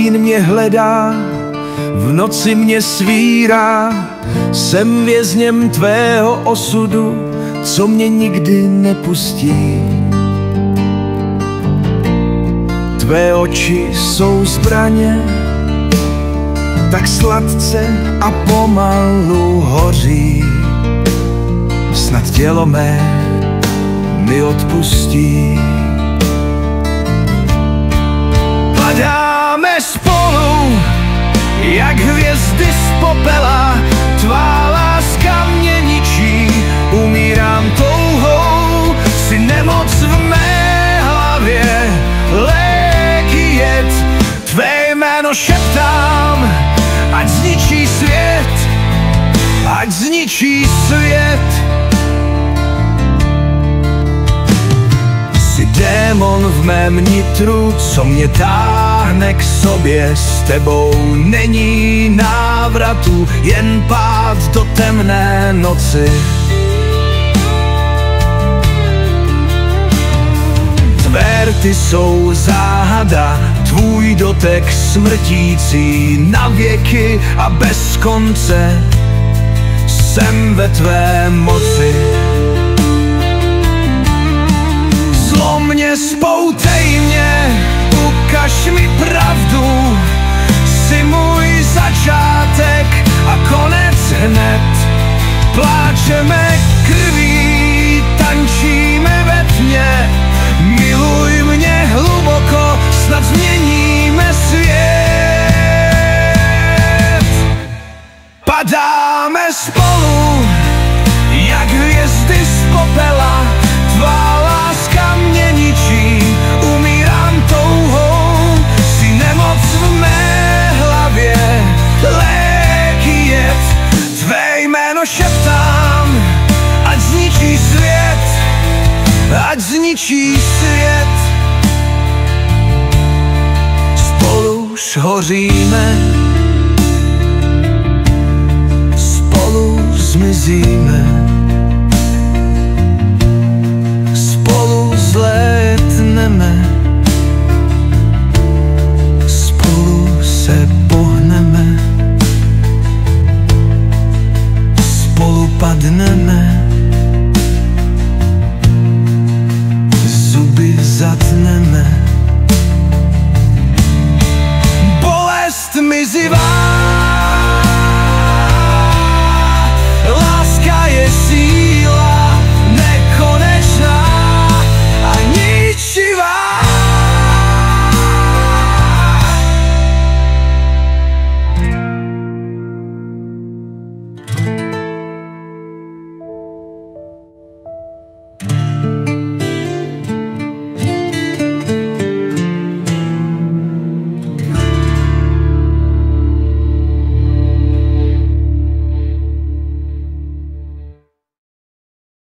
stín mě hledá, v noci mě svírá. Jsem vězněm tvého osudu, co mě nikdy nepustí. Tvé oči jsou zbraně, tak sladce a pomalu hoří. Snad tělo mé mi odpustí. Padáme spolu, jak hvězdy z popela. Tvá láska mě ničí, umírám touhou. Jsi nemoc v mé hlavě, léky jed. Tvé jméno šeptám, ať zničí svět, ať zničí svět. Jsi démon v mém nitru, co mě táhne k sobě. S tebou není návratu, jen pád do temné noci. Tvé rty jsou záhada, tvůj dotek smrtící. Na věky a bez konce jsem ve tvé moci. Zlom mě, spoutej mě, ukaž mi pravdu. Jsi můj začátek a konec hned. Pláčeme krví, tančíme ve tmě. Miluj mě hluboko, snad změníme svět. Padáme spolu, jak hvězdy z popela. Tvá láska mě ničí, umírám touhou. Jsi nemoc v mé hlavě, léky jed. Tvé jméno šeptám, ať zničí svět, ať zničí svět. Spolu shoříme, spolu zmizíme, spolu zlétneme, spolu se pohneme, spolu padneme, zuby zatneme. Bolest mizivá,